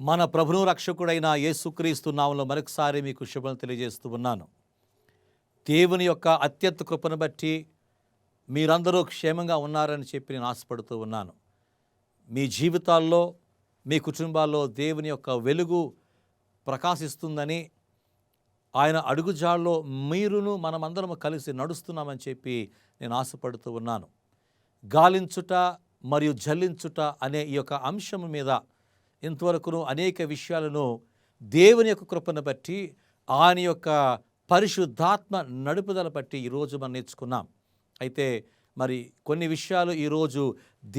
మన ప్రభువు రక్షకుడైన యేసుక్రీస్తు నామములో మరొకసారి మీకు శుభం తెలియజేస్తూ ఉన్నాను. దేవుని యొక్క అత్యంత కృపను బట్టి మీరందరూ క్షేమంగా ఉన్నారని చెప్పి నేను ఆశపడుతూ ఉన్నాను. మీ జీవితాల్లో, మీ కుటుంబాల్లో దేవుని యొక్క వెలుగు ప్రకాశిస్తుందని, ఆయన అడుగుజాడలో మీరును మనమందరము కలిసి నడుస్తున్నామని చెప్పి నేను ఆశపడుతూ ఉన్నాను. గాలించుట మరియు జల్లించుట అనే ఈ యొక్క అంశం మీద ఇంతవరకును అనేక విషయాలను దేవుని యొక్క కృపను బట్టి, ఆయన యొక్క పరిశుద్ధాత్మ నడుపుదల బట్టి ఈరోజు మనం నేర్చుకున్నాం. అయితే మరి కొన్ని విషయాలు ఈరోజు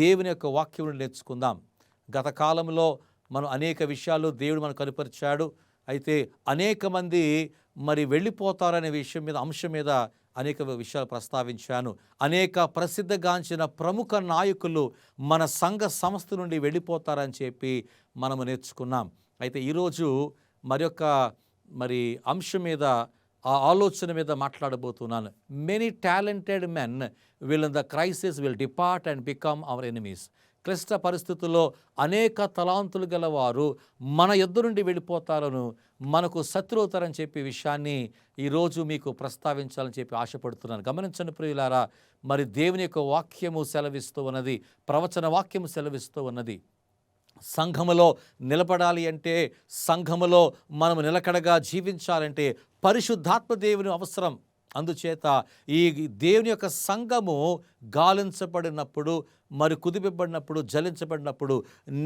దేవుని యొక్క వాక్యం నుండి నేర్చుకుందాం. గత కాలంలో మనం అనేక విషయాలు దేవుడు మనకు కనుపరిచాడు. అయితే అనేక మంది మరి వెళ్ళిపోతారనే విషయం మీద, అంశం మీద అనేక విషయాలు ప్రస్తావించాను. అనేక ప్రసిద్ధగాంచిన ప్రముఖ నాయకులు మన సంఘ సంస్థ నుండి వెళ్ళిపోతారని చెప్పి మనము నేర్చుకున్నాం. అయితే ఈరోజు మరి అంశం మీద, ఆ ఆలోచన మీద మాట్లాడబోతున్నాను. Many talented men will in the crisis will depart and become our enemies. క్లిష్ట పరిస్థితుల్లో అనేక తలాంతులు గలవారు మన యొద్ద నుండి వెళ్ళిపోతారను, మనకు శత్రువు అవుతారని చెప్పి విషయాన్ని ఈరోజు మీకు ప్రస్తావించాలని చెప్పి ఆశపడుతున్నాను. గమనించండి ప్రియులారా, మరి దేవుని యొక్క వాక్యము సెలవిస్తూ ఉన్నది, ప్రవచన వాక్యము సెలవిస్తూ ఉన్నది. సంఘములో నిలబడాలి అంటే, సంఘములో మనము నిలకడగా జీవించాలంటే పరిశుద్ధాత్మ దేవుని అవసరం. అందుచేత ఈ దేవుని యొక్క సంఘము గాలించబడినప్పుడు, మరి కుదిపబడినప్పుడు, జలించబడినప్పుడు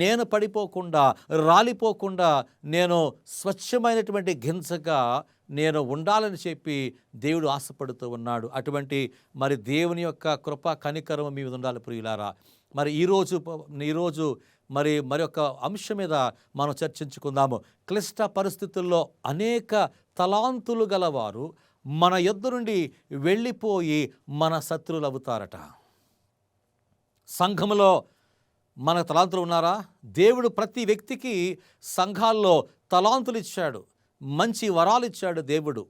నేను పడిపోకుండా, రాలిపోకుండా నేను స్వచ్ఛమైనటువంటి గింజగా నేను ఉండాలని చెప్పి దేవుడు ఆశపడుతూ ఉన్నాడు. అటువంటి మరి దేవుని యొక్క కృప కనికరం మీ మీద ఉండాలి ప్రియులారా. మరి ఈరోజు మరొక అంశం మీద మనం చర్చించుకుందాము. క్లిష్ట పరిస్థితుల్లో అనేక తలాంతులు గలవారు మన యొద్ద నుండి వెళ్ళిపోయి మన శత్రువులు అవుతారట. సంఘములో మన తలాంతులు ఉన్నారా? దేవుడు ప్రతి వ్యక్తికి సంఘాల్లో తలాంతులు ఇచ్చాడు, మంచి వరాలు ఇచ్చాడు దేవుడు.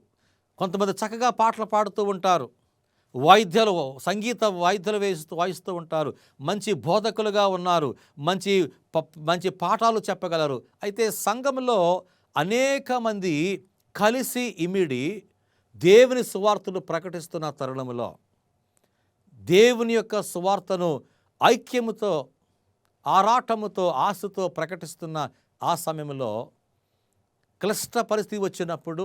కొంతమంది చక్కగా పాటలు పాడుతూ ఉంటారు, సంగీత వాయిద్యాలు వాయిస్తూ ఉంటారు, మంచి బోధకులుగా ఉన్నారు, మంచి పాఠాలు చెప్పగలరు. అయితే సంఘంలో అనేక మంది కలిసి ఇమిడి దేవుని సువార్తను ప్రకటిస్తున్న తరుణంలో, దేవుని యొక్క సువార్తను ఐక్యముతో, ఆరాటముతో, ఆశతో ప్రకటిస్తున్న ఆ సమయంలో క్లిష్ట పరిస్థితి వచ్చినప్పుడు,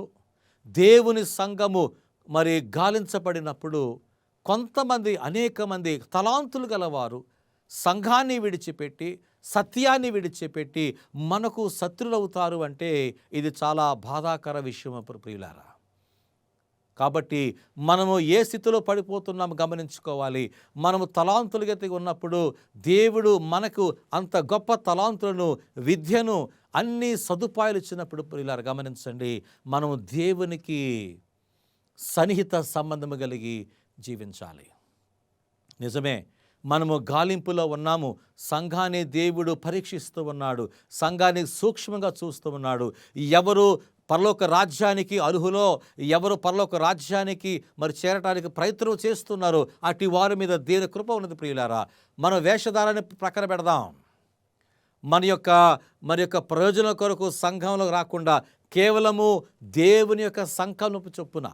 దేవుని సంఘము మరి గాలించబడినప్పుడు అనేక మంది తలాంతులు గలవారు సంఘాన్ని విడిచిపెట్టి, సత్యాన్ని విడిచిపెట్టి మనకు శత్రులవుతారు అంటే ఇది చాలా బాధాకర విషయం ప్రియులారా. కాబట్టి మనము ఏ స్థితిలో పడిపోతున్నామో గమనించుకోవాలి. మనము తలాంతులుగా ఉన్నప్పుడు దేవుడు మనకు అంత గొప్ప తలాంతులను, విద్యను, అన్ని సదుపాయాలు ఇచ్చినప్పుడు ప్రియులారా గమనించండి, మనము దేవునికి సన్నిహిత సంబంధము కలిగి జీవించాలి. నిజమే, మనము గాలింపులో ఉన్నాము. సంఘాన్ని దేవుడు పరీక్షిస్తూ ఉన్నాడు, సంఘాన్ని సూక్ష్మంగా చూస్తూ ఉన్నాడు. ఎవరు పరలోక రాజ్యానికి అర్హులో, ఎవరు పరలోక రాజ్యానికి మరి చేరటానికి ప్రయత్నం చేస్తున్నారు, అటు వారి మీద దేవుని కృప ఉన్నది ప్రియులారా. మన వేషధారాన్ని ప్రక్కన పెడదాం. మన యొక్క ప్రయోజనం కొరకు సంఘంలో రాకుండా కేవలము దేవుని యొక్క సంకల్పం చొప్పున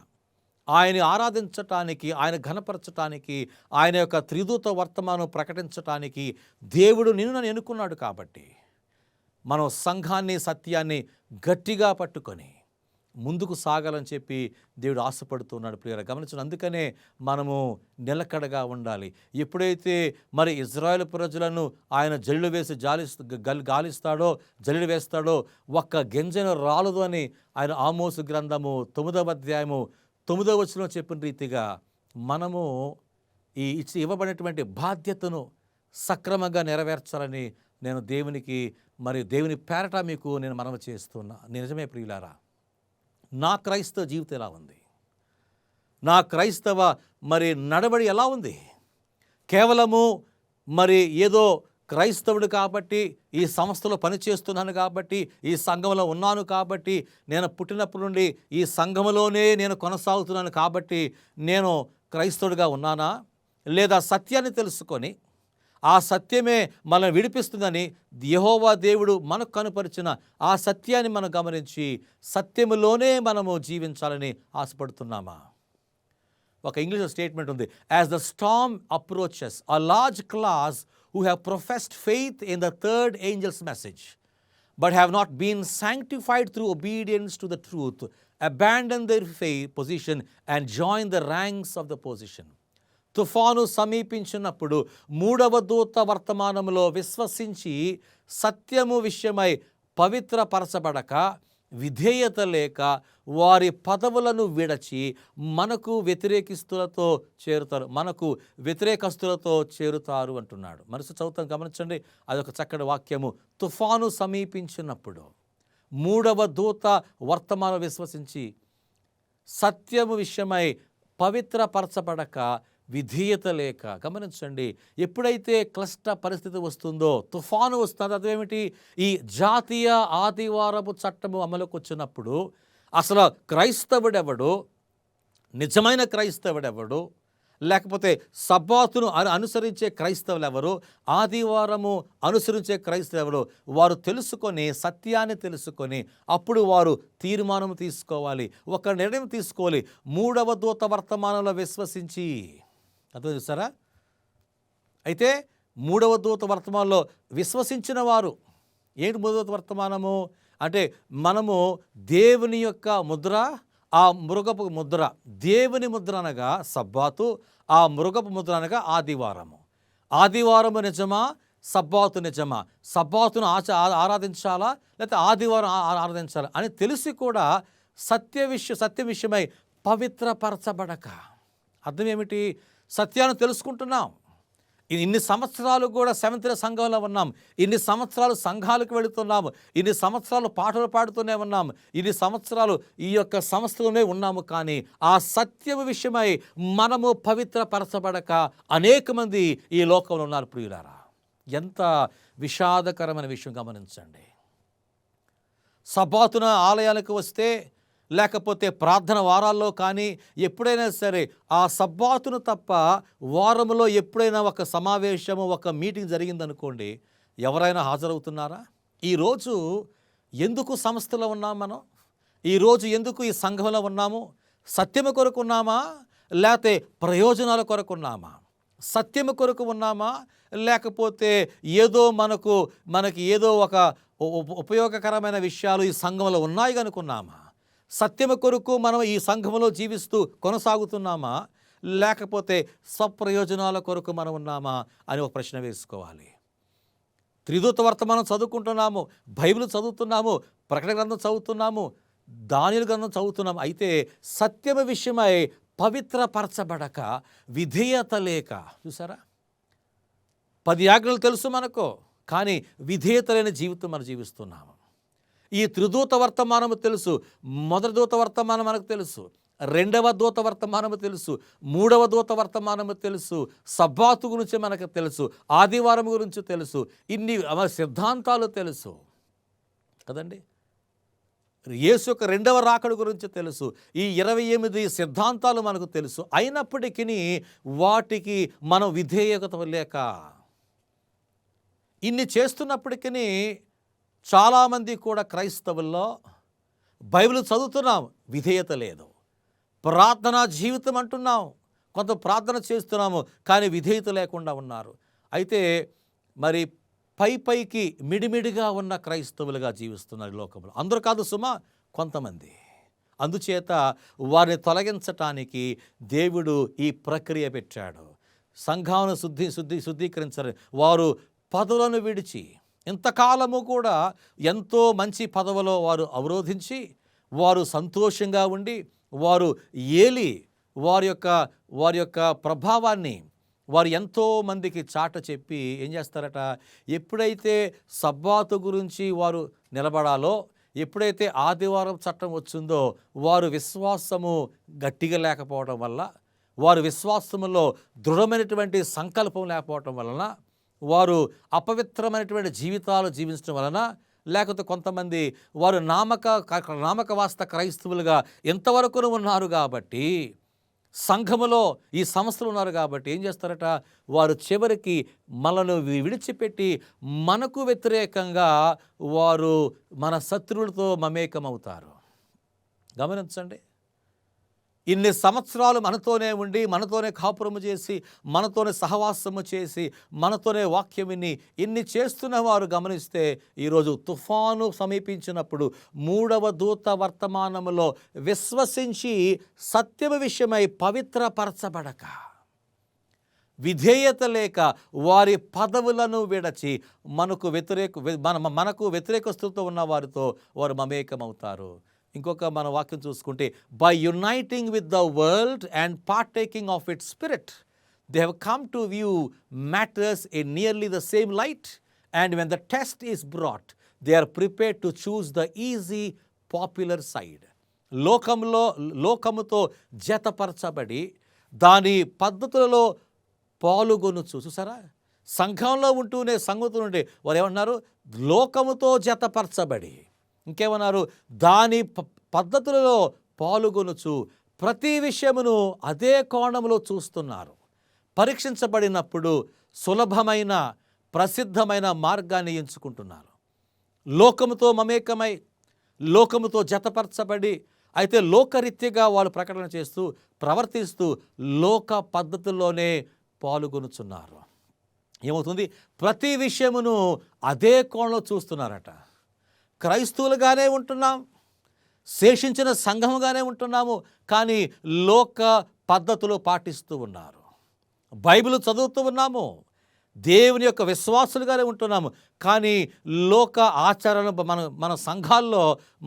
ఆయన ఆరాధించటానికి, ఆయన ఘనపరచటానికి, ఆయన యొక్క త్రిదూత వర్తమానం ప్రకటించటానికి దేవుడు నన్ను ఎన్నుకున్నాడు. కాబట్టి మనం సంఘాన్ని, సత్యాన్ని గట్టిగా పట్టుకొని ముందుకు సాగాలని చెప్పి దేవుడు ఆశపడుతున్నాడు ప్రియుల గమనించండి. అందుకనే మనము నిలకడగా ఉండాలి. ఎప్పుడైతే మరి ఇజ్రాయేల్ ప్రజలను ఆయన జల్లు వేసి గాలిస్తాడో, జల్లు వేస్తాడో, ఒక్క గింజను రాలదు అని ఆయన ఆమోసు గ్రంథము 9వ అధ్యాయము 9వ వచనంలో చెప్పిన రీతిగా మనము ఇవ్వబడినటువంటి బాధ్యతను సక్రమంగా నెరవేర్చాలని నేను దేవుని పేరట మీకు నేను మనవి చేస్తున్నా. నిజమే ప్రియులారా, నా క్రైస్తవ జీవితం ఎలా ఉంది? నా క్రైస్తవ నడవడి ఎలా ఉంది? కేవలము ఏదో క్రైస్తవుడు కాబట్టి, ఈ సంస్థలో పనిచేస్తున్నాను కాబట్టి, ఈ సంఘంలో ఉన్నాను కాబట్టి, నేను పుట్టినప్పటి నుండి ఈ సంఘంలోనే నేను కొనసాగుతున్నాను కాబట్టి నేను క్రైస్తవుడిగా ఉన్నానా? లేదా సత్యాన్ని తెలుసుకొని ఆ సత్యమే మనల్ని విడిపిస్తుందని యెహోవా దేవుడు మనకు కనుపరిచిన ఆ సత్యాన్ని మనం గమనించి సత్యములోనే మనము జీవించాలని ఆశపడుతున్నామా? ఒక ఇంగ్లీష్ స్టేట్మెంట్ ఉంది, as the Storm approaches a large class who have professed faith in the third angel's message but have not been sanctified through obedience to the truth, abandon their faith position and join the ranks of the position. తుఫాను సమీపించినప్పుడు మూడవ దూత వర్తమానములో విశ్వసించి సత్యము విషయమై పవిత్రపరచబడక విధేయత లేక వారి పదవులను విడచి మనకు వ్యతిరేకస్తులతో చేరుతారు అంటున్నాడు. మనసు చదువుతాం, గమనించండి. అదొక చక్కటి వాక్యము. తుఫాను సమీపించినప్పుడు మూడవ దూత వర్తమానం విశ్వసించి సత్యము విషయమై పవిత్రపరచబడక విధేయత లేక, గమనించండి, ఎప్పుడైతే క్లిష్ట పరిస్థితి వస్తుందో, తుఫాను వస్తుందో, అదేమిటి? ఈ జాతీయ ఆదివారపు చట్టము అమలుకు వచ్చినప్పుడు అసలు క్రైస్తవుడెవడు, నిజమైన క్రైస్తవుడెవడు, లేకపోతే సబ్బాతును అనుసరించే క్రైస్తవులు ఎవరు, ఆదివారము అనుసరించే క్రైస్తవులు ఎవరు, వారు తెలుసుకొని సత్యాన్ని తెలుసుకొని అప్పుడు వారు తీర్మానం తీసుకోవాలి, ఒక నిర్ణయం తీసుకోవాలి. మూడవ దూత వర్తమానంలో విశ్వసించి, అర్థం చూసారా? అయితే మూడవ దూత వర్తమానంలో విశ్వసించిన వారు, ఏంటి మూడవ దూత వర్తమానము అంటే? మనము దేవుని యొక్క ముద్ర, ఆ మృగపు ముద్ర, దేవుని ముద్ర అనగా సబ్బాతు, ఆ మృగపు ముద్ర అనగా ఆదివారము. ఆదివారము నిజమా, సబ్బాతు నిజమా, సబ్బాతును ఆరాధించాలా లేకపోతే ఆదివారం ఆరాధించాలా అని తెలిసి కూడా సత్య విషయమై పవిత్రపరచబడక. అర్థం ఏమిటి? సత్యాన్ని తెలుసుకుంటున్నాం, ఇన్ని సంవత్సరాలు కూడా సెవెంత్ డే సంఘంలో ఉన్నాం, ఇన్ని సంవత్సరాలు సంఘాలకు వెళుతున్నాము, ఇన్ని సంవత్సరాలు పాటలు పాడుతూనే ఉన్నాము, ఇన్ని సంవత్సరాలు ఈ యొక్క సంస్థలోనే ఉన్నాము. కానీ ఆ సత్యము విషయమై మనము పవిత్రపరచబడక అనేక మంది ఈ లోకంలో ఉన్నారు. ప్రియులారా, ఎంత విషాదకరమైన విషయం గమనించండి. సబ్బాతున ఆలయాలకు వస్తే, లేకపోతే ప్రార్థన వారాల్లో కానీ ఎప్పుడైనా సరే ఆ సబ్బాతును తప్ప వారంలో ఎప్పుడైనా ఒక సమావేశము, ఒక మీటింగ్ జరిగిందనుకోండి, ఎవరైనా హాజరవుతున్నారా? ఈరోజు ఎందుకు సంస్థలో ఉన్నాం మనం? ఈరోజు ఎందుకు ఈ సంఘంలో ఉన్నాము? సత్యము కొరకు ఉన్నామా లేకపోతే ప్రయోజనాల కొరకు ఉన్నామా? సత్యము కొరకు ఉన్నామా లేకపోతే ఏదో మనకి ఏదో ఒక ఉపయోగకరమైన విషయాలు ఈ సంఘంలో ఉన్నాయి కనుకున్నామా? సత్యము కొరకు మనం ఈ సంఘములో జీవిస్తూ కొనసాగుతున్నామా లేకపోతే స్వప్రయోజనాల కొరకు మనం ఉన్నామా అని ఒక ప్రశ్న వేసుకోవాలి. త్రిదూత వర్తమానం చదువుకుంటున్నాము, బైబిల్ చదువుతున్నాము, ప్రకటన గ్రంథం చదువుతున్నాము, దానియేలు గ్రంథం చదువుతున్నాము. అయితే సత్యము విషయమై పవిత్రపరచబడక విధేయత లేక, చూసారా, 10 ఆజ్ఞలు తెలుసు మనకు, కానీ విధేయత లేని జీవితం మనం జీవిస్తున్నాము. ఈ త్రిదూత వర్తమానము తెలుసు, మొదటి దూత వర్తమానం మనకు తెలుసు, రెండవ దూత వర్తమానము తెలుసు, మూడవ దూత వర్తమానము తెలుసు, సబ్బాతు గురించి మనకు తెలుసు, ఆదివారం గురించి తెలుసు, ఇన్ని సిద్ధాంతాలు తెలుసు కదండి. యేసు యొక్క రెండవ రాకడ గురించి తెలుసు, ఈ 28 సిద్ధాంతాలు మనకు తెలుసు. అయినప్పటికీ వాటికి మనం విధేయత లేక, ఇన్ని చేస్తున్నప్పటికీ చాలామంది కూడా క్రైస్తవుల్లో బైబిల్ చదువుతున్నాం, విధేయత లేదు. ప్రార్థనా జీవితం అంటున్నాం, కొంత ప్రార్థన చేస్తున్నాము కానీ విధేయత లేకుండా ఉన్నారు. అయితే మరి పైకి మిడిమిడిగా ఉన్న క్రైస్తవులుగా జీవిస్తున్నారు ఈ లోకంలో. అందరూ కాదు సుమా, కొంతమంది. అందుచేత వారిని తొలగించటానికి దేవుడు ఈ ప్రక్రియ పెట్టాడు. సంఘాలను శుద్ధీకరించారు. వారు పదవులను విడిచి ఇంతకాలము కూడా ఎంతో మంచి పదవిలో వారు అవరోధించి, వారు సంతోషంగా ఉండి, వారు ఏలి వారి యొక్క ప్రభావాన్ని వారు ఎంతో మందికి చాట చెప్పి ఏం చేస్తారట, ఎప్పుడైతే సబ్బాతు గురించి వారు నిలబడాలో, ఎప్పుడైతే ఆదివారం చట్టం వచ్చిందో, వారు విశ్వాసము గట్టిగా లేకపోవడం వల్ల, వారు విశ్వాసములో దృఢమైనటువంటి సంకల్పం లేకపోవడం వలన, వారు అపవిత్రమైనటువంటి జీవితాలు జీవించడం వలన, లేకపోతే కొంతమంది వారు నామక వాస్త క్రైస్తవులుగా ఎంతవరకు ఉన్నారు కాబట్టి సంఘములో ఈ సంస్థలు ఉన్నారు కాబట్టి ఏం చేస్తారట, వారు చివరికి మనను విడిచిపెట్టి మనకు వ్యతిరేకంగా వారు మన శత్రువులతో మమేకమవుతారు. గమనించండి, ఇన్ని సంవత్సరాలు మనతోనే ఉండి, మనతోనే కాపురము చేసి, మనతోనే సహవాసము చేసి, మనతోనే వాక్యం విని ఇన్ని చేస్తున్న వారు గమనిస్తే ఈరోజు తుఫాను సమీపించినప్పుడు మూడవ దూత వర్తమానములో విశ్వసించి సత్యము విషయమై పవిత్రపరచబడక, విధేయత లేక వారి పదవులను విడచి మనకు వ్యతిరేకస్తులతో ఉన్న వారితో వారు మమేకమవుతారు. ఇంకొక మన వాక్యం చూసుకుంటే, by uniting with the world and partaking of its spirit they have come to view matters in nearly the same light and when the test is brought they are prepared to choose the easy popular side. లోకముతో జతపరచబడి దాని పద్ధతులలో పాల్గొనుచు, చూసారా, సంఘంలో ఉంటూనే సంగతులు ఉండే వారు ఏమన్నారు, లోకముతో జతపరచబడి, ఇంకేమన్నారు, దాని పద్ధతులలో పాల్గొనుచు ప్రతి విషయమును అదే కోణంలో చూస్తున్నారు. పరీక్షించబడినప్పుడు సులభమైన ప్రసిద్ధమైన మార్గాన్ని ఎంచుకుంటున్నారు. లోకముతో మమేకమై, లోకముతో జతపరచబడి, అయితే లోకరీత్యగా వాళ్ళు ప్రకటన చేస్తూ ప్రవర్తిస్తూ లోక పద్ధతుల్లోనే పాల్గొనుచున్నారు. ఏమవుతుంది, ప్రతి విషయమును అదే కోణంలో చూస్తున్నారట. క్రైస్తవులుగానే ఉంటున్నాం, శేషించిన సంఘముగానే ఉంటున్నాము, కానీ లోక పద్ధతులు పాటిస్తూ ఉన్నారు. బైబిల్ చదువుతూ ఉన్నాము, దేవుని యొక్క విశ్వాసులుగానే ఉంటున్నాము, కానీ లోక ఆచరణ మన సంఘాల్లో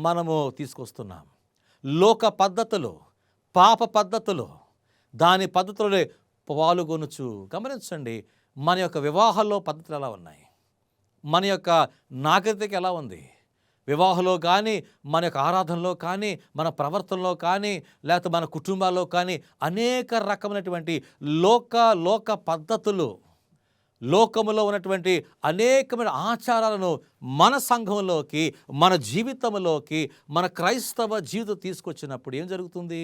మనము తీసుకొస్తున్నాం. లోక పద్ధతులు, పాప పద్ధతులు, దాని పద్ధతులే పాల్గొనుచు. గమనించండి, మన యొక్క వివాహాల్లో పద్ధతులు ఎలా ఉన్నాయి, మన యొక్క నాగరికత ఎలా ఉంది, వివాహంలో కానీ, మన యొక్క ఆరాధనలో కానీ, మన ప్రవర్తనలో కానీ, లేకపోతే మన కుటుంబాల్లో కానీ అనేక రకమైనటువంటి లోక పద్ధతులు, లోకములో ఉన్నటువంటి అనేకమైన ఆచారాలను మన సంఘంలోకి, మన జీవితంలోకి, మన క్రైస్తవ జీవితం తీసుకొచ్చినప్పుడు ఏం జరుగుతుంది?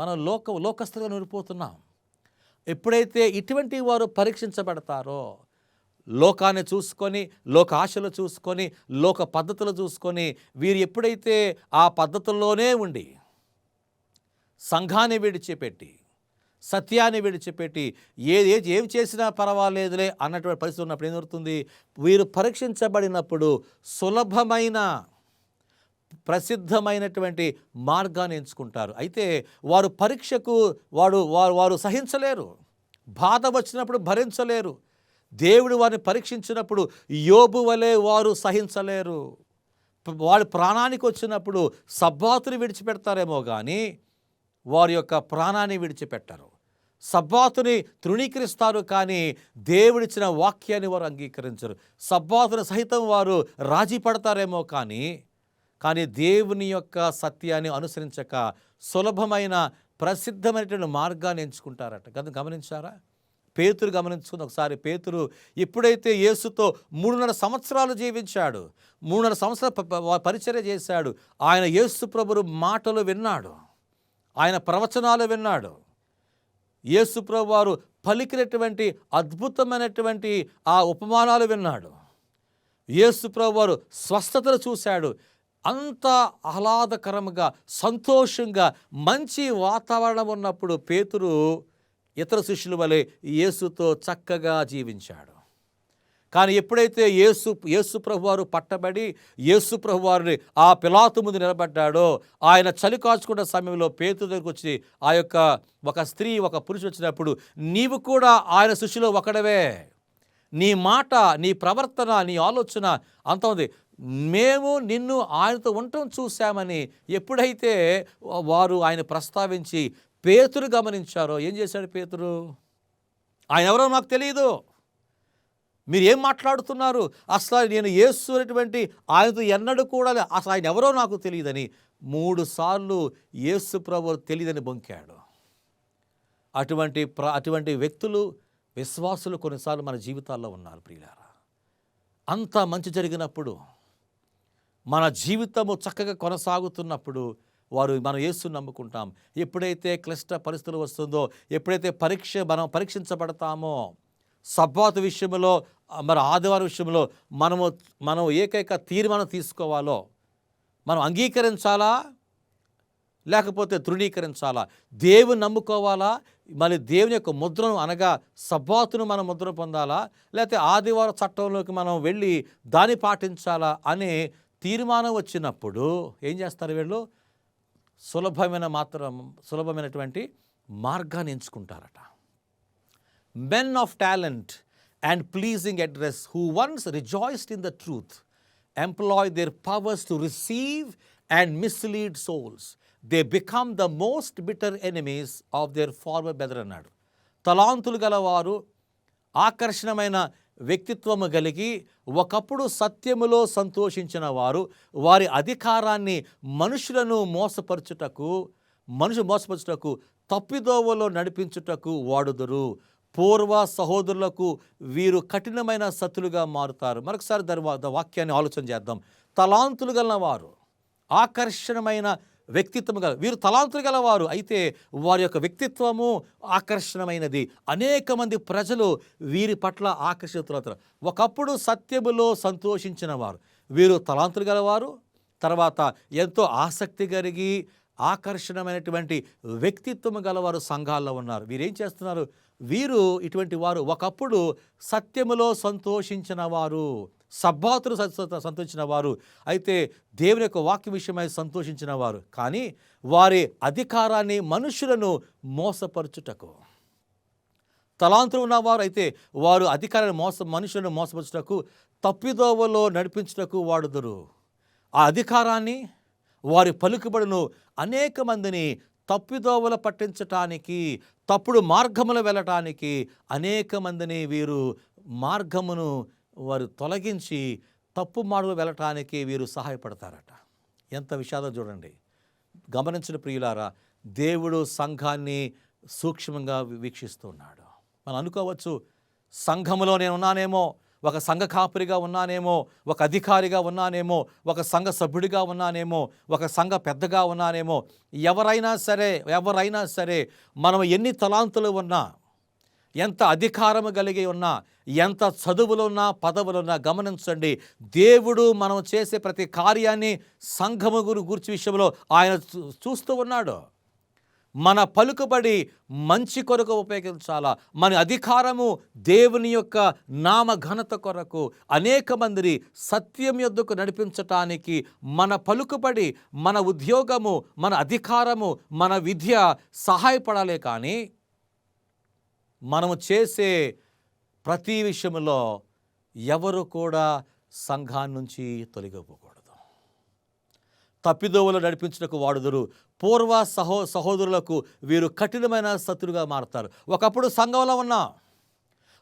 మనం లోకస్తులుగా నిలిపోతున్నాం. ఎప్పుడైతే ఇటువంటి వారు పరీక్షించబడతారో, లోకాన్ని చూసుకొని, లోక ఆశలు చూసుకొని, లోక పద్ధతులు చూసుకొని, వీరు ఎప్పుడైతే ఆ పద్ధతుల్లోనే ఉండి సంఘాన్ని విడిచిపెట్టి, సత్యాన్ని విడిచిపెట్టి ఏం చేసినా పర్వాలేదులే అన్నటువంటి పరిస్థితి ఉన్నప్పుడు ఏం జరుగుతుంది, వీరు పరీక్షించబడినప్పుడు సులభమైన ప్రసిద్ధమైనటువంటి మార్గాన్ని ఎంచుకుంటారు. అయితే వారు పరీక్షకు వారు సహించలేరు, బాధ వచ్చినప్పుడు భరించలేరు. దేవుడు వారిని పరీక్షించినప్పుడు యోబు వలె వారు సహించలేరు. వారి ప్రాణానికి వచ్చినప్పుడు సబ్బాతుని విడిచిపెడతారేమో కానీ వారి యొక్క ప్రాణాన్ని విడిచిపెట్టరు. సబ్బాతుని తృణీకరిస్తారు కానీ దేవుడిచ్చిన వాక్యాన్ని వారు అంగీకరించరు. సబ్బాతుని సహితం వారు రాజీ పడతారేమో కానీ దేవుని యొక్క సత్యాన్ని అనుసరించక సులభమైన ప్రసిద్ధమైనటువంటి మార్గాన్ని ఎంచుకుంటారట. గమనించారా? పేతురు గమనించుకుంది ఒకసారి. పేతురు ఎప్పుడైతే యేసుతో 3.5 సంవత్సరాలు జీవించాడు, 3.5 సంవత్సరాలు పరిచర్య చేశాడు, ఆయన యేసు ప్రభువు మాటలు విన్నాడు, ఆయన ప్రవచనాలు విన్నాడు, యేసు ప్రభు వారు పలికినటువంటి అద్భుతమైనటువంటి ఆ ఉపమానాలు విన్నాడు, యేసు ప్రభు వారు స్వస్థతలు చూశాడు. అంత ఆహ్లాదకరంగా, సంతోషంగా, మంచి వాతావరణం ఉన్నప్పుడు పేతురు ఇతర శిష్యుల వలె యేసుతో చక్కగా జీవించాడు. కానీ ఎప్పుడైతే యేసు ప్రభువారు పట్టబడి యేసు ప్రభువారిని ఆ పిలాతు ముందు నిలబడ్డాడో, ఆయన చలి కాచుకున్న సమయంలో పేతురు దగ్గరికి వచ్చి ఆ యొక్క ఒక స్త్రీ, ఒక పురుషుడు వచ్చినప్పుడు, నీవు కూడా ఆయన శిష్యులో ఒకడవే, నీ మాట, నీ ప్రవర్తన, నీ ఆలోచన అంత ఉంది, మేము నిన్ను ఆయనతో ఉండటం చూశామని ఎప్పుడైతే వారు ఆయన ప్రస్తావించి పేతురు గమనించారో, ఏం చేశాడు పేతురు? ఆయన ఎవరో నాకు తెలియదు, మీరు ఏం మాట్లాడుతున్నారు, అసలు నేను యేసు అనేటువంటి ఆయనతో ఎన్నడూ కూడా అసలు ఆయన ఎవరో నాకు తెలియదని 3 సార్లు యేసు ప్రభువు తెలియదని బొంకాడు. అటువంటి వ్యక్తులు, విశ్వాసులు కొన్నిసార్లు మన జీవితాల్లో ఉన్నారు ప్రియులారా. అంత మంచి జరిగినప్పుడు, మన జీవితము చక్కగా కొనసాగుతున్నప్పుడు మనం యేసుని నమ్ముకుంటాం. ఎప్పుడైతే క్లిష్ట పరిస్థితులు వస్తుందో, ఎప్పుడైతే మనం పరీక్షించబడతామో, సబ్బాతు విషయంలో మరి ఆదివారం విషయంలో మనం ఏకైక తీర్మానం తీసుకోవాలో, మనం అంగీకరించాలా లేకపోతే తృణీకరించాలా, దేవుని నమ్ముకోవాలా, మళ్ళీ దేవుని యొక్క ముద్రను అనగా సబ్బాతును మనం ముద్ర పొందాలా, లేకపోతే ఆదివారం చట్టంలోకి మనం వెళ్ళి దాన్ని పాటించాలా అనే తీర్మానం వచ్చినప్పుడు ఏం చేస్తారు వీళ్ళు? సులభమైనటువంటి మార్గాన్ని ఎంచుకుంటారట. Men of talent and pleasing address who once rejoiced in the truth employ their powers to receive and mislead souls. They become the most bitter enemies of their former brethren అన్నాడు. తలాంతులు గలవారు, ఆకర్షణమైన వ్యక్తిత్వము కలిగి ఒకప్పుడు సత్యములో సంతోషించిన వారు వారి అధికారాన్ని మనుషులను మోసపరచుటకు తప్పిదోవలో నడిపించుటకు వాడుదురు. పూర్వ సహోదరులకు వీరు కఠినమైన శత్రులుగా మారుతారు. మరొకసారి వాక్యాన్ని ఆలోచన చేద్దాం. తలాంతులు గలవారు, ఆకర్షణమైన వ్యక్తిత్వం వీరు తలాంతులు గలవారు, అయితే వారి యొక్క వ్యక్తిత్వము ఆకర్షణమైనది. అనేక మంది ప్రజలు వీరి పట్ల ఆకర్షితులవుతారు. ఒకప్పుడు సత్యములో సంతోషించిన వారు వీరు తలాంతులు గలవారు, తర్వాత ఎంతో ఆసక్తి కలిగి ఆకర్షణమైనటువంటి వ్యక్తిత్వం గలవారు సంఘాల్లో ఉన్నారు. వీరేం చేస్తున్నారు? వీరు ఇటువంటి వారు ఒకప్పుడు సత్యములో సంతోషించిన వారు, సబ్బాతులు సంతోషించిన వారు, అయితే దేవుని యొక్క వాక్య విషయమై సంతోషించిన వారు, కానీ వారి అధికారాన్ని మనుషులను మోసపరచుటకు, తలాంతులు ఉన్నవారు అయితే వారు అధికారాన్ని మనుషులను మోసపరచుటకు తప్పిదోవలో నడిపించుటకు వాడుదురు. ఆ అధికారాన్ని, వారి పలుకుబడును అనేక మందిని తప్పిదోవల పట్టించటానికి, తప్పుడు మార్గములు వెళ్ళటానికి అనేక మందిని వీరు మార్గమును వారు తొలగించి తప్పు మార్గం వెళ్ళటానికి వీరు సహాయపడతారట. ఎంత విషాదం చూడండి. గమనించిన ప్రియులారా, దేవుడు సంఘాన్ని సూక్ష్మంగా వీక్షిస్తున్నాడు. మనం అనుకోవచ్చు, సంఘములో నేను ఉన్నానేమో, ఒక సంఘ కాపరిగా ఉన్నానేమో, ఒక అధికారిగా ఉన్నానేమో, ఒక సంఘ సభ్యుడిగా ఉన్నానేమో, ఒక సంఘ పెద్దగా ఉన్నానేమో. ఎవరైనా సరే మనం ఎన్ని తలాంతులు ఉన్నా, ఎంత అధికారము కలిగి ఉన్నా, ఎంత చదువులున్నా, పదవులున్నా, గమనించండి, దేవుడు మనం చేసే ప్రతి కార్యాన్ని సంఘము గురించి విషయంలో ఆయన చూస్తూ ఉన్నాడు. మన పలుకుబడి మంచి కొరకు ఉపయోగించాలా, మన అధికారము దేవుని యొక్క నామ ఘనత కొరకు, అనేక మందిని సత్యం యొద్దకు నడిపించటానికి మన పలుకుబడి, మన ఉద్యోగము, మన అధికారము, మన విద్య సహాయపడాలే. కానీ మనము చేసే ప్రతి విషయంలో ఎవరు కూడా సంఘాన్ని నుంచి తొలగిపోకూడదు. తప్పిదోవలో నడిపించుటకు వాడుదురు. పూర్వ సహోదరులకు వీరు కఠినమైన శత్రుగా మారతారు. ఒకప్పుడు సంఘంలో ఉన్నాం,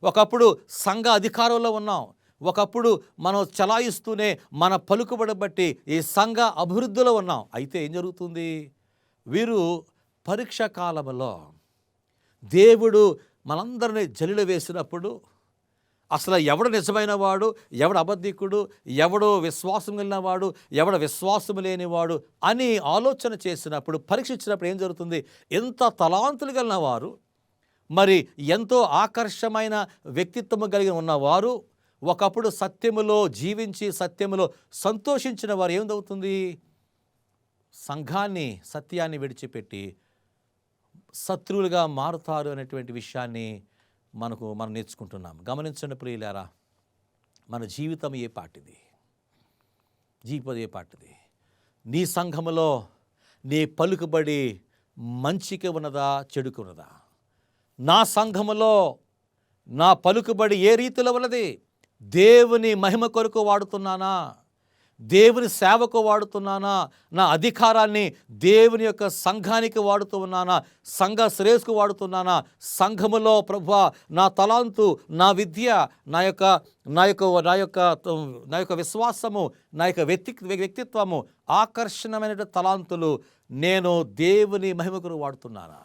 ఒకప్పుడు సంఘ అధికారంలో ఉన్నాం, ఒకప్పుడు మనం చలాయిస్తూనే మన పలుకుబడి బట్టి ఈ సంఘ అభివృద్ధిలో ఉన్నాం. అయితే ఏం జరుగుతుంది? వీరు పరీక్షా కాలంలో దేవుడు మనందరినీ జల్లిలో వేసినప్పుడు అసలు ఎవడు నిజమైన వాడు, ఎవడు అబద్ధికుడు, ఎవడు విశ్వాసం కలిగిన వాడు, ఎవడు విశ్వాసం లేనివాడు అని ఆలోచన చేసినప్పుడు, పరీక్షించినప్పుడు ఏం జరుగుతుంది? ఎంత తలాంతులు కలిగిన వారు, మరి ఎంతో ఆకర్షమైన వ్యక్తిత్వం కలిగి ఉన్నవారు, ఒకప్పుడు సత్యములో జీవించి సత్యములో సంతోషించిన వారు ఏమవుతుంది? సంఘాన్ని, సత్యాన్ని విడిచిపెట్టి శత్రువులుగా మారుతారు అనేటువంటి విషయాన్ని మనం నేర్చుకుంటున్నాం. గమనించండి ప్రియులారా, మన జీవితం ఏ పాటిది? నీ సంఘములో నీ పలుకుబడి మంచికి ఉన్నదా, చెడుకు ఉన్నదా? నా సంఘములో నా పలుకుబడి ఏ రీతిలో ఉన్నది? దేవుని మహిమ కొరకు వాడుతున్నానా? దేవుని సేవకు వాడుతున్నానా? నా అధికారాన్ని దేవుని యొక్క సంఘానికి వాడుతూ ఉన్నానా? సంఘ శ్రేయస్సుకు వాడుతున్నానా? సంఘములో ప్రభువా, నా తలాంతు, నా విద్య, నా యొక్క విశ్వాసము, నా యొక్క వ్యక్తిత్వము, ఆకర్షణమైన తలాంతులు నేను దేవుని మహిమ కొరకు వాడుతున్నానా?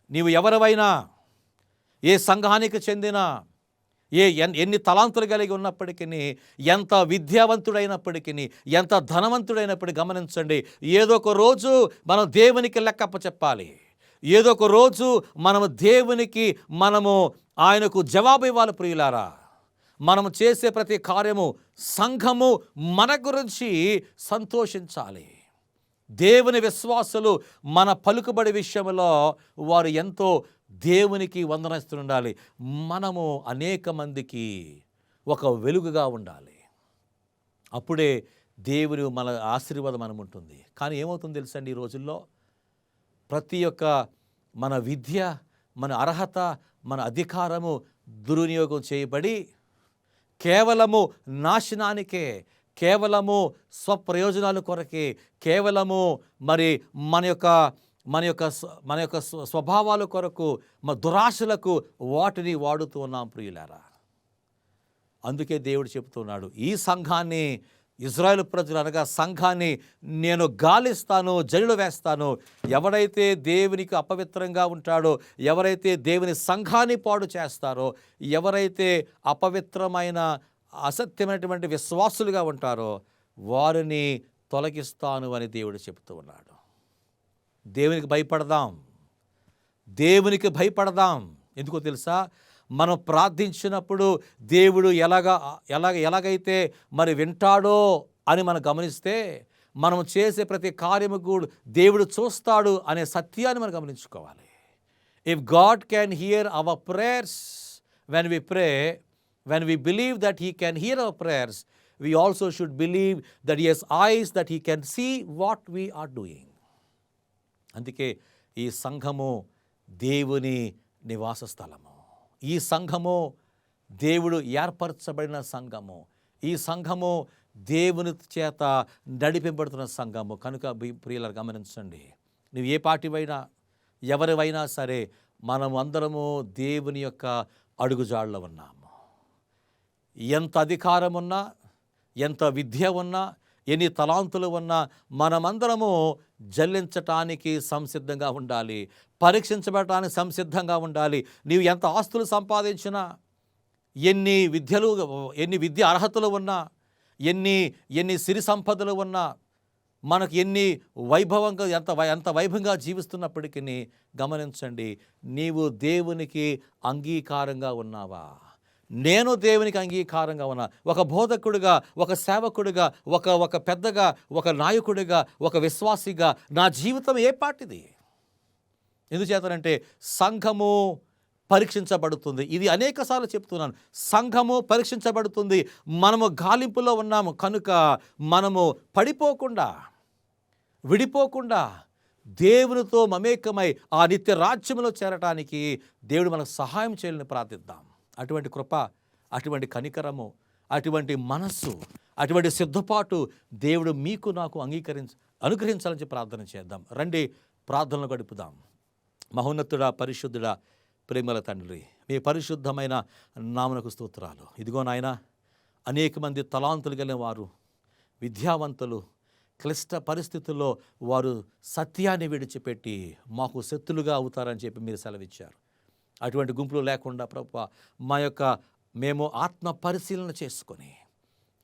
నీవు ఎవరివైనా, ఏ సంఘానికి చెందిన, ఎన్ని తలాంతులు కలిగి ఉన్నప్పటికీ, ఎంత విద్యావంతుడైనప్పటికీ, ఎంత ధనవంతుడైనప్పటికీ గమనించండి, ఏదో ఒక రోజు మనం దేవునికి లెక్కప్ప చెప్పాలి. ఏదో ఒక రోజు మనము దేవునికి ఆయనకు జవాబు ఇవ్వాలి. ప్రియులారా, మనము చేసే ప్రతి కార్యము సంఘము మన గురించి సంతోషించాలి. దేవుని విశ్వాసులు మన పలుకుబడి విషయంలో వారు ఎంతో దేవునికి వందనస్తుండాలి. మనము అనేక మందికి ఒక వెలుగుగా ఉండాలి. అప్పుడే దేవుని మన ఆశీర్వాదం మనం ఉంటుంది. కానీ ఏమవుతుంది తెలుసండి, ఈ రోజుల్లో ప్రతి ఒక్క మన విద్య, మన అర్హత, మన అధికారము దుర్వినియోగం చేయబడి కేవలము నాశనానికే, కేవలము స్వప్రయోజనాల కొరకే, కేవలము మరి మన యొక్క స్వభావాల కొరకు, మన దురాశలకు వాటిని వాడుతూ ఉన్నాం ప్రియులారా. అందుకే దేవుడు చెప్తున్నాడు, ఈ సంఘాన్ని, ఇజ్రాయేలు ప్రజలు అనగా సంఘాన్ని నేను గాలిస్తాను, జల్లులు వేస్తాను. ఎవరైతే దేవునికి అపవిత్రంగా ఉంటాడో, ఎవరైతే దేవుని సంఘాన్ని పాడు చేస్తారో, ఎవరైతే అపవిత్రమైన అసత్యమైనటువంటి విశ్వాసులుగా ఉంటారో వారిని తొలగిస్తాను అని దేవుడు చెప్తూ ఉన్నాడు. దేవునికి భయపడదాం, దేవునికి భయపడదాం. ఎందుకో తెలుసా, మనం ప్రార్థించినప్పుడు దేవుడు ఎలాగైతే మరి వింటాడో అని మనం గమనిస్తే, మనం చేసే ప్రతి కార్యము కూడా దేవుడు చూస్తాడు అనే సత్యాన్ని మనం గమనించుకోవాలి. If God can here our prayers when we pray, when we believe that he can hear our prayers, we also should believe that he has eyes, that he can see what we are doing. అందుకే ఈ సంఘము దేవుని నివాస స్థలము, ఈ సంఘము దేవుడు ఏర్పరచబడిన సంఘము, ఈ సంఘము దేవుని చేత నడిపింపబడుతున్న సంఘము. కనుక ప్రియులారా గమనించండి, నువ్వు ఏ పార్టీవైనా ఎవరివైనా సరే, మనము అందరము దేవుని యొక్క అడుగుజాడలో ఉన్నాము. ఎంత అధికారం ఉన్నా, ఎంత విద్య ఉన్నా, ఎన్ని తలాంతులు ఉన్నా, మనమందరము జల్లించటానికి సంసిద్ధంగా ఉండాలి, పరీక్షించబడటానికి సంసిద్ధంగా ఉండాలి. నీవు ఎంత ఆస్తులు సంపాదించినా, ఎన్ని విద్య అర్హతలు ఉన్నా, ఎన్ని సిరి సంపదలు ఉన్నా, మనకు ఎన్ని వైభవంగా ఎంత వైభవంగా జీవిస్తున్నప్పటికీ గమనించండి, నీవు దేవునికి అంగీకారంగా ఉన్నావా? నేను దేవునికి అంగీకారంగా ఉన్నా. ఒక బోధకుడిగా, ఒక సేవకుడిగా, ఒక పెద్దగా, ఒక నాయకుడిగా, ఒక విశ్వాసిగా నా జీవితం ఏ పాటిది? ఎందుచేతనంటే సంఘము పరీక్షించబడుతుంది. ఇది అనేకసార్లు చెప్తున్నాను, సంఘము పరీక్షించబడుతుంది. మనము గాలింపులో ఉన్నాము కనుక మనము పడిపోకుండా, విడిపోకుండా దేవునితో మమేకమై ఆ నిత్య రాజ్యంలో చేరటానికి దేవుడు మనకు సహాయం చేయాలని ప్రార్థిద్దాం. అటువంటి కృప, అటువంటి కనికరము, అటువంటి మనస్సు, అటువంటి సిద్ధపాటు దేవుడు మీకు నాకు అనుగ్రహించాలని ప్రార్థన చేద్దాం. రండి, ప్రార్థనలు గడుపుదాం. మహోన్నతుడా, పరిశుద్ధుడా, ప్రేమల తండ్రి, మీ పరిశుద్ధమైన నామమునకు స్తోత్రాలు. ఇదిగో నాయన, అనేక మంది తలాంతులు కలిగిన వారు, విద్యావంతులు, క్లిష్ట పరిస్థితుల్లో వారు సత్యాన్ని విడిచిపెట్టి మాకు శత్రులుగా అవుతారని చెప్పి మీరు సెలవిచ్చారు. అటువంటి గుంపులు లేకుండా ప్రభువా, మేము ఆత్మ పరిశీలన చేసుకొని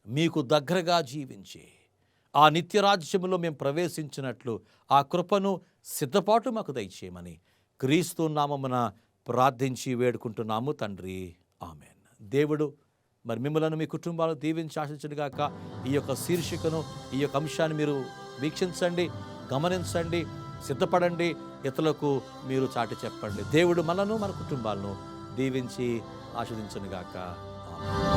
మీకు దగ్గరగా జీవించి ఆ నిత్యరాజ్యంలో మేము ప్రవేశించినట్లు ఆ కృపను సిద్ధపాటు మాకు దయచేయమని క్రీస్తు నామమున ప్రార్థించి వేడుకుంటున్నాము తండ్రి, ఆమెన్. దేవుడు మరి మిమ్మలను, మీ కుటుంబాలను దీవించి ఆశించుగాక. ఈ యొక్క శీర్షికను, ఈ యొక్క అంశాన్ని మీరు వీక్షించండి, గమనించండి, సిద్ధపడండి, ఇతరులకు మీరు చాటి చెప్పండి. దేవుడు మనను, మన కుటుంబాలను దీవించి ఆశీర్వదించునుగాక. ఆమేన్.